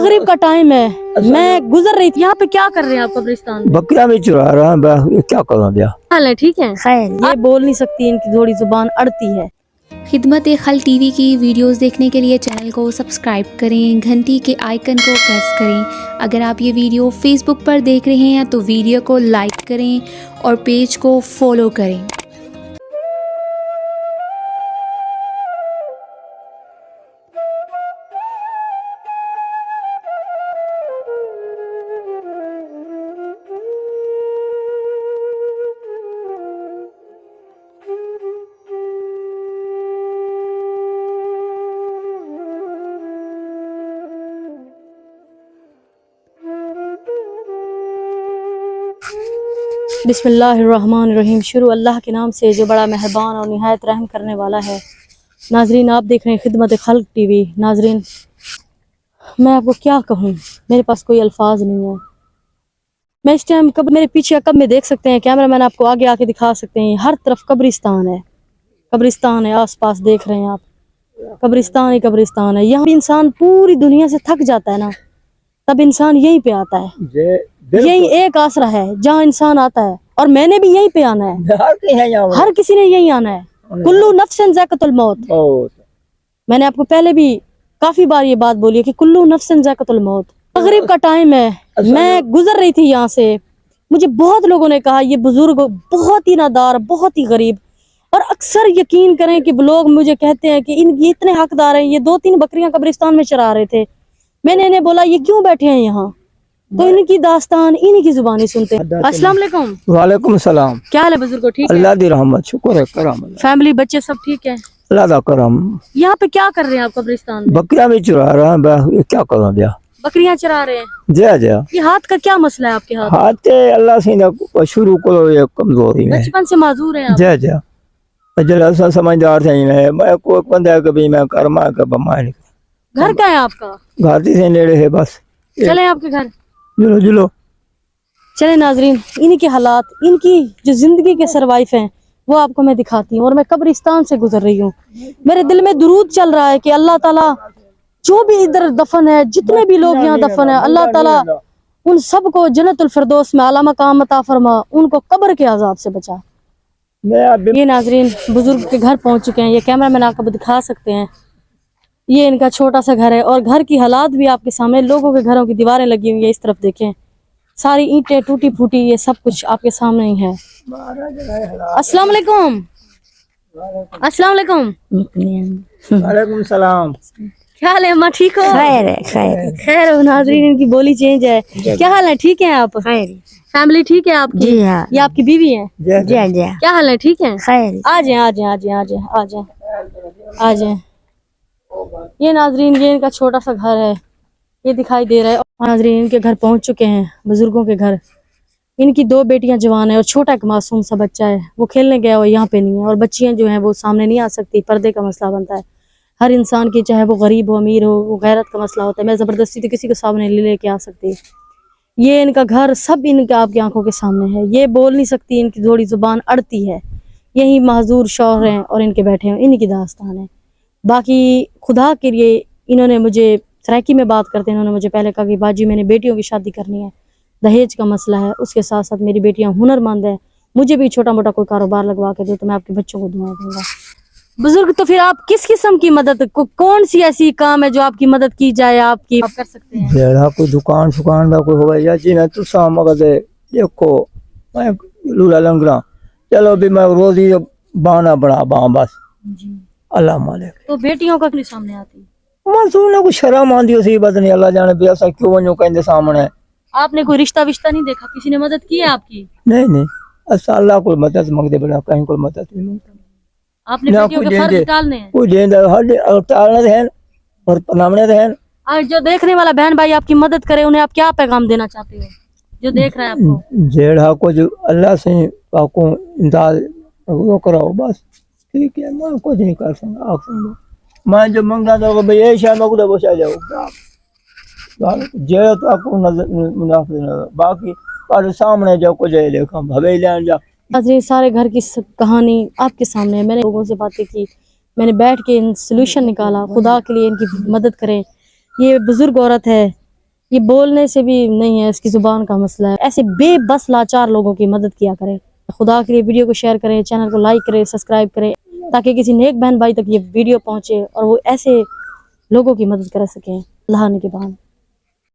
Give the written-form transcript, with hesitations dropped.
مغرب کا ٹائم ہے, میں گزر رہی تھی یہاں پہ. کیا کر رہے ہیں آپ قبرستان میں؟ بکریاں بھی چرا رہا ہوں. کیا کروں بیا؟ حال ہے, ٹھیک ہے, خیر. یہ بول نہیں سکتی, ان کی تھوڑی زبان اڑتی ہے. خدمت خلق ٹی وی کی ویڈیوز دیکھنے کے لیے چینل کو سبسکرائب کریں, گھنٹی کے آئیکن کو پریس کریں. اگر آپ یہ ویڈیو فیس بک پر دیکھ رہے ہیں تو ویڈیو کو لائک کریں اور پیج کو فالو کریں. بسم اللہ الرحمن الرحیم. شروع اللہ کے نام سے جو بڑا مہربان اور نہایت رحم کرنے والا ہے. ناظرین, آپ دیکھ رہے ہیں خدمت خلق ٹی وی. ناظرین, میں آپ کو کیا کہوں, میرے پاس کوئی الفاظ نہیں ہے. میں اس ٹائم کب میرے پیچھے کب میں دیکھ سکتے ہیں, کیمرہ مین آپ کو آگے آ کے دکھا سکتے ہیں, ہر طرف قبرستان ہے, قبرستان ہے. آس پاس دیکھ رہے ہیں آپ, قبرستان ہی قبرستان ہے. یہاں انسان پوری دنیا سے تھک جاتا ہے نا, تب انسان یہیں پہ آتا ہے. یہی ایک آسرا ہے جہاں انسان آتا ہے, اور میں نے بھی یہیں پہ آنا ہے. ہر کسی نے یہیں آنا ہے. کلو نفس ذائقۃ الموت. میں نے آپ کو پہلے بھی کافی بار یہ بات بولی ہے کہ کلو نفس ذائقۃ الموت. مغرب کا ٹائم ہے, میں گزر رہی تھی یہاں سے. مجھے بہت لوگوں نے کہا یہ بزرگ بہت ہی نادار, بہت ہی غریب, اور اکثر یقین کریں کہ لوگ مجھے کہتے ہیں کہ یہ اتنے حقدار ہیں. یہ 2-3 بکریاں قبرستان میں چرا رہے تھے. میں نے انہیں بولا یہ کیوں بیٹھے ہیں یہاں, تو ان کی داستان انہی کی زبانی سنتے ہیں. السلام علیکم. وعلیکم السلام. کیا حال ہے بزرگو, ٹھیک ہے؟ اللہ دی رحمت, شکر ہے, کرم. فیملی بچے سب ٹھیک ہے؟ اللہ دا کرم. یہاں پہ کیا کر رہے ہیں آپ قبرستان میں؟ بکریاں بھی چرا رہا ہوں. کیا کروں بیا؟ بکریاں چرا رہے ہیں. جا جا. یہ ہاتھ کا کیا مسئلہ ہے آپ کے ہاتھ؟ ہاتھ اللہ سے شروع کرو, یہ کمزوری میں بچپن سے معذور ہیں آپ؟ جا جا. جلسہ سمجھدار تھے میں کوئی بندہ کبھی میں کرما کب مائن. گھر کا ہے آپ کا؟ گھر سے نیڑے ہے بس. چلے آپ کے گھر, جلو جلو. چلے ناظرین, ان کے حالات, ان کی جو زندگی کے سروائف ہیں وہ آپ کو میں دکھاتی ہوں. اور میں قبرستان سے گزر رہی ہوں. میرے دل میں درود چل رہا ہے کہ اللہ تعالیٰ جو بھی ادھر دفن ہے, جتنے بھی لوگ یہاں دفن ہیں, اللہ تعالیٰ ان سب کو جنت الفردوس میں اعلیٰ مقام عطا فرما, ان کو قبر کے عذاب سے بچا. یہ ناظرین بزرگ کے گھر پہنچ چکے ہیں. یہ کیمرہ مین آپ کو دکھا سکتے ہیں. یہ ان کا چھوٹا سا گھر ہے, اور گھر کی حالات بھی آپ کے سامنے. لوگوں کے گھروں کی دیواریں لگی ہوئی ہیں, اس طرف دیکھیں, ساری اینٹیں ٹوٹی پھوٹی, یہ سب کچھ آپ کے سامنے ہی ہے. السلام علیکم. السلام علیکم. وعلیکم السلام. کیا حال ہے اماں, ٹھیک ہو؟ خیر ہے, خیر خیر ہو. ناظرین ان کی بولی چینج ہے. کیا حال ہے, ٹھیک ہیں آپ؟ خیر. فیملی ٹھیک ہے آپ کی؟ جی ہاں. یہ آپ کی بیوی ہے؟ جا جا. کیا حال ہے, ٹھیک ہے؟ خیر. آ جائیں آ جائیں آ جائیں آ جائیں آ جائیں آ جائیں. یہ ناظرین یہ ان کا چھوٹا سا گھر ہے, یہ دکھائی دے رہا ہے. ناظرین ان کے گھر پہنچ چکے ہیں, بزرگوں کے گھر. ان کی 2 بیٹیاں جوان ہیں, اور چھوٹا ایک معصوم سا بچہ ہے. وہ کھیلنے گیا, وہ یہاں پہ نہیں ہے. اور بچیاں جو ہیں وہ سامنے نہیں آ سکتی, پردے کا مسئلہ بنتا ہے. ہر انسان کی, چاہے وہ غریب ہو امیر ہو, وہ غیرت کا مسئلہ ہوتا ہے. میں زبردستی تو کسی کو سامنے لے کے آ سکتی. یہ ان کا گھر سب ان کا آپ کی آنکھوں کے سامنے ہے. یہ بول نہیں سکتی, ان کی تھوڑی زبان اڑتی ہے. یہی معذور شوہر ہیں اور ان کے بیٹھے ہیں, انہی کی داستان ہے. باقی خدا کے لیے انہوں نے مجھے سرائکی میں بات کرتے ہیں. انہوں نے مجھے پہلے کہا کہ باجی میں نے بیٹیوں کی شادی کرنی ہے, دہیج کا مسئلہ ہے, اس کے ساتھ ساتھ میری بیٹیاں ہنر مند ہیں, مجھے بھی چھوٹا موٹا کوئی کاروبار لگوا کے دو تو میں آپ کے بچوں کو دعا دوں گا. بزرگ, تو پھر آپ کس قسم کی مدد, کون سی ایسی کام ہے جو آپ کی مدد کی جائے, آپ کی آپ کر سکتے ہیں؟ جیڑا کوئی دکان شکان دا کوئی ہوئے, یا جی میں تو سام مگر دے دیکھو میں لولا لنگرا, چلو بھی میں روزی بانا بنا باں بس. جی. اللہ مالک. تو بیٹیوں کا کیوں سامنے آتی؟ منصور نے کوئی شرم آندی اسی بات نہیں, اللہ جانے بھی ایسا کیوں ونجو کہیں دے سامنے. آپ نے کوئی رشتہ وشتہ نہیں دیکھا, کسی نے مدد کی ہے آپ کی؟ نہیں ایسا اللہ کوئی مدد مانگتے بڑا, کہیں کوئی مدد نہیں مانگتا. آپ نے بیٹیوں کے فرض ٹالنے ہیں, کوئی دین ہر ٹالنے ہیں اور پنامنے ہیں. اور جو دیکھنے والا بہن بھائی آپ کی مدد کرے, انہیں آپ کیا پیغام دینا چاہتے ہو جو دیکھ رہا ہے آپ کو؟ جیڑا کو جو اللہ سے پاکوں امداد وہ کراؤ بس, ٹھیک ہے. میں کچھ نہیں کر سکتا, آپ سن لو. میں جو منگا تھا بھئی یہ شاید میں کو بچا جاؤ, جیڑا تو آپ کو منافع نظر, باقی پر سامنے جو کچھ ہے دیکھا بھوے لین جا. ناظرین سارے گھر کی کہانی آپ کے سامنے ہے. میں نے لوگوں سے باتیں کی, میں نے بیٹھ کے ان سلوشن نکالا. خدا کے لیے ان کی مدد کریں. یہ بزرگ عورت ہے, یہ بولنے سے بھی نہیں ہے، اس کی زبان کا مسئلہ ہے. ایسے بے بس لاچار لوگوں کی مدد کیا کریں. خدا کے لیے ویڈیو کو شیئر کریں، چینل کو لائک کریں، سبسکرائب کریں، تاکہ کسی نیک بہن بھائی تک یہ ویڈیو پہنچے اور وہ ایسے لوگوں کی مدد کر سکیں. اللہ نے کے بعد